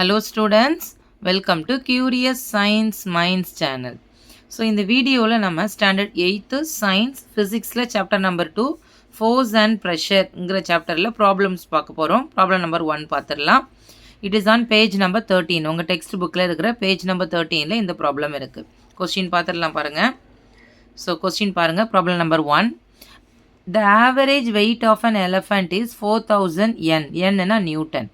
Hello students, welcome to Curious Science Minds channel. So இந்த வீடியோல நம்ம ஸ்டாண்டர்ட் 8th சயின்ஸ் ஃபிசிக்ஸ்ல சாப்டர் நம்பர் 2 ஃபோர்ஸ் அண்ட் ப்ரெஷர்ங்கிற சாப்டர்ல ப்ராப்ளம்ஸ் பார்க்க போறோம். ப்ராப்ளம் நம்பர் 1 பார்த்துடலாம். It is on page number 13. உங்க டெக்ஸ்ட் புக்ல இருக்கிற பேஜ் நம்பர் 13ல இந்த ப்ராப்ளம் இருக்கு. கொஸ்டின் பார்த்துடலாம் பாருங்க. ஸோ கொஸ்டின் பாருங்க. Problem number 1. The average weight of an elephant is 4000 N. N னா நியூட்டன்.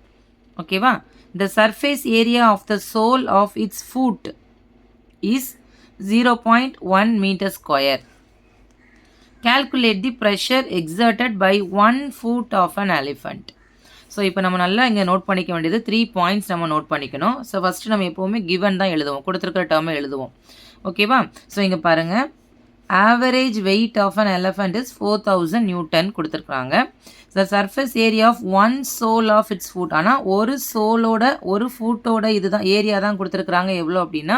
ஓகேவா? The surface area of the sole of its foot is 0.1 meter square. Calculate the pressure exerted by 1 foot of an elephant. So இப்போ நம்ம நல்லா இங்கே note பண்ணிக்க வேண்டியது 3 points நம்ம note பண்ணிக்கணும். ஸோ ஃபஸ்ட்டு நம்ம எப்போவுமே கிவன் தான் எழுதுவோம், கொடுத்துருக்கிற டேர்மை எழுதுவோம். ஓகேவா? ஸோ இங்கே பாருங்கள், average weight of an elephant is 4000 newton கொடுத்துருக்குறாங்க. The surface area of one sole of its foot. ஆனால் ஒரு சோலோட ஒரு ஃபுட்டோட இது தான் ஏரியா தான் கொடுத்துருக்குறாங்க. எவ்வளோ அப்படின்னா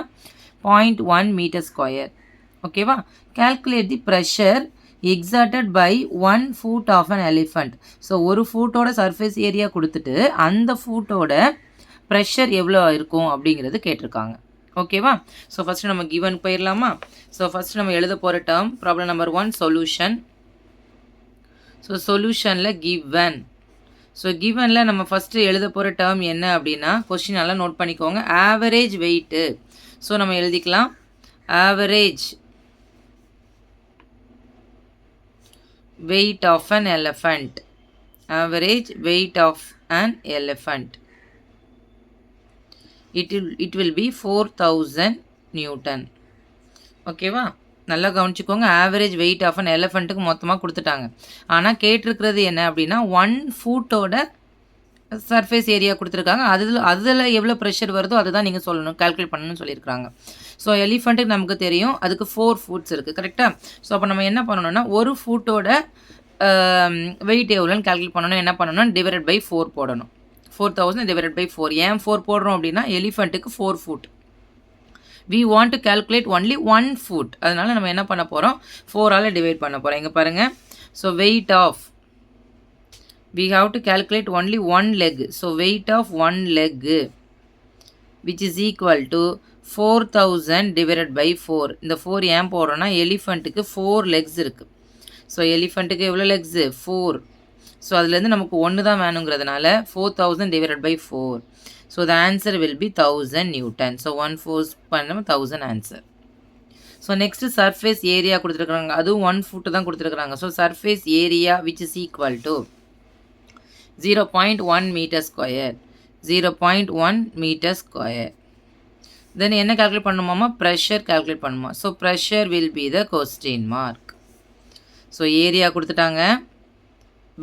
0.1 மீட்டர் ஸ்கொயர். ஓகேவா? Calculate the pressure exerted by 1 foot of an elephant. So ஒரு ஃபுட்டோட சர்ஃபேஸ் ஏரியா கொடுத்துட்டு அந்த ஃபுட்டோட ப்ரெஷர் எவ்வளோ இருக்கும் அப்படிங்கிறது கேட்டிருக்காங்க. ஓகேவா? ஸோ ஃபஸ்ட்டு நம்ம கிவன் போயிடலாமா? ஸோ ஃபஸ்ட்டு நம்ம எழுத போகிற term problem number 1 solution. So சொல்யூஷனில் கிவன். ஸோ கிவனில் நம்ம ஃபஸ்ட்டு எழுத போகிற டேர்ம் என்ன அப்படின்னா, கொஸ்டின் நல்லா நோட் பண்ணிக்கோங்க. Average weight. ஸோ நம்ம எழுதிக்கலாம் average weight of an elephant. Average weight of an elephant. It will be 4000 Newton. ஓகேவா? நல்லா கவனிச்சுக்கோங்க. ஆவரேஜ் வெயிட் ஆஃப் அன் எலிஃபண்ட்டுக்கு மொத்தமாக கொடுத்துட்டாங்க. ஆனால் கேட்டிருக்கிறது என்ன அப்படின்னா 1 ஃபுட்டோட சர்ஃபேஸ் ஏரியா கொடுத்துருக்காங்க. அதில் எவ்வளோ ப்ரெஷர் வருதோ அதுதான் நீங்கள் சொல்லணும், கால்குலேட் பண்ணணும்னு சொல்லியிருக்காங்க. ஸோ எலிஃபண்ட்டுக்கு நமக்கு தெரியும் அதுக்கு 4 ஃபுட்ஸ் இருக்குது, கரெக்டாக? ஸோ அப்போ நம்ம என்ன பண்ணணும்னா ஒரு ஃபுட்டோட வெயிட் எவ்வளோன்னு கால்குலேட் பண்ணணும். என்ன பண்ணணும்? டிவைடட் பை 4 போடணும். 4000 டிவைடட் பை 4. ஏன் 4 போடுறோம் அப்படின்னா எலிஃபண்ட்டுக்கு 4 food. we want to calculate only 1 foot. அதனால நம்ம என்ன பண்ண போகிறோம்? 4ஆல் டிவைட் பண்ண போகிறோம். இங்கே பாருங்கள். So weight of, we have to calculate only 1 leg. So weight of 1 leg which is equal to 4000 divided by 4. இந்த 4 ஏன் போடுறோன்னா எலிஃபண்ட்டுக்கு 4 legs இருக்குது. ஸோ எலிஃபண்ட்டுக்கு எவ்வளோ லெக்ஸு? 4. ஸோ அதுலேருந்து நமக்கு 1 தான் வேணுங்கிறதுனால 4000 divided by 4. So the answer will be 1000 Newton. So 1 force பண்ண 1000 answer. So next surface area கொடுத்துருக்குறாங்க. அதுவும் 1 foot தான் கொடுத்துருக்குறாங்க. So surface area which is equal to 0.1 meter square. 0.1 meter square. Then என்ன calculate பண்ணுமாமா? pressure calculate பண்ணுமா. So pressure will be the question mark. So area கொடுத்துட்டாங்க,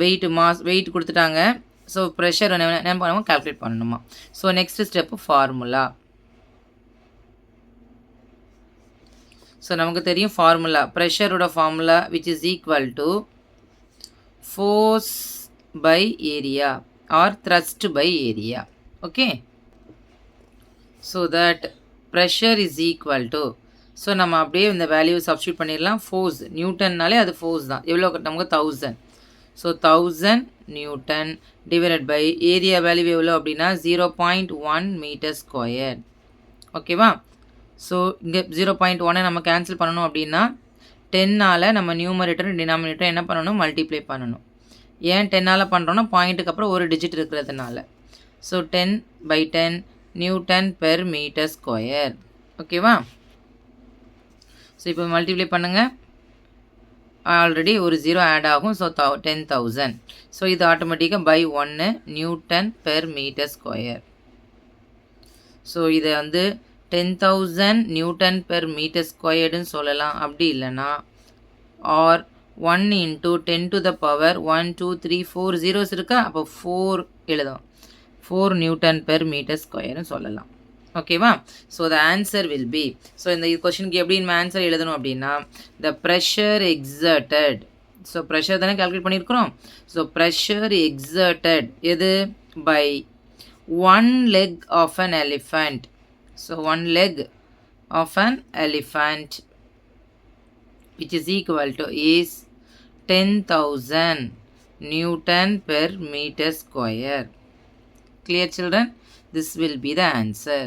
weight mass weight கொடுத்துட்டாங்க. So pressure என்ன பண்ணுவோம்? கால்குலேட் பண்ணணுமா. So next step formula. So நமக்கு தெரியும் formula, ப்ரெஷரோட formula which is equal to force by area or thrust by area. Okay, so that pressure is equal to, so நம்ம அப்படியே இந்த வேல்யூ சப்ஸ்டியூட் பண்ணிடலாம். ஃபோர்ஸ் நியூட்டன்னாலே அது ஃபோர்ஸ் தான். எவ்வளோ நமக்கு 1000. So 1000 newton divided by area value எவ்வளோ அப்படின்னா 0.1 மீட்டர் ஸ்கொயர். ஓகேவா? ஸோ இங்கே 0.1 நம்ம கேன்சல் பண்ணணும் அப்படின்னா 10ஆல் நம்ம நியூமரேட்டர் டினாமினேட்டர் என்ன பண்ணணும்? மல்டிப்ளை பண்ணணும். ஏன் 10ஆல் பண்ணுறோன்னா பாயிண்ட்டுக்கு அப்புறம் ஒரு டிஜிட் இருக்கிறதுனால. So 10/10 newton per metre square. ஓகேவா? ஸோ இப்போ மல்டிப்ளை பண்ணுங்கள். ஆல்ரெடி ஒரு 0 ஆட் ஆகும். ஸோ 10,000. ஸோ இது ஆட்டோமேட்டிக்காக by 1 newton per metre square. So இதை வந்து 10,000 நியூட்டன் பெர் மீட்டர் ஸ்கொயர்டுன்னு சொல்லலாம். அப்படி இல்லைன்னா R 1 into 10 to the power 1 2 3 4 zeros இருக்கா, அப்போ 4 எழுதும். 4 நியூட்டன் பெர் மீட்டர் ஸ்கொயர்னு சொல்லலாம். ஓகேவா? So the answer will be, so இந்த கொஷனுக்கு எப்படி நம்ம ஆன்சர் எழுதணும் அப்படின்னா the pressure exerted. So pressure தானே கால்குலேட் பண்ணியிருக்கிறோம். ஸோ ப்ரெஷர் எக்ஸர்டட் எது? By 1 leg of an elephant. So 1 leg of an elephant which is equal to is 10,000 Newton per meter square. Clear children? This will be the answer.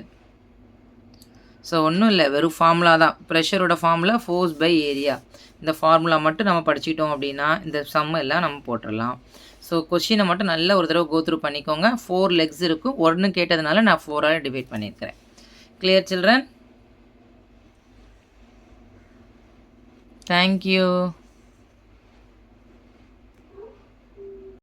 So ஒன்றும் இல்லை, வெறும் formula தான். ப்ரெஷரோட formula force by area. இந்த formula மட்டும் நம்ம படிச்சுக்கிட்டோம் அப்படின்னா இந்த some எல்லாம் நம்ம போட்டுடலாம். ஸோ கொஷினை மட்டும் நல்லா ஒரு தடவை கோத்ரூ பண்ணிக்கோங்க. 4 லெக்ஸ் இருக்கும். 1 கேட்டதுனால நான் 4ஆல் டிவைட் பண்ணியிருக்கிறேன். Clear children? தேங்க்யூ.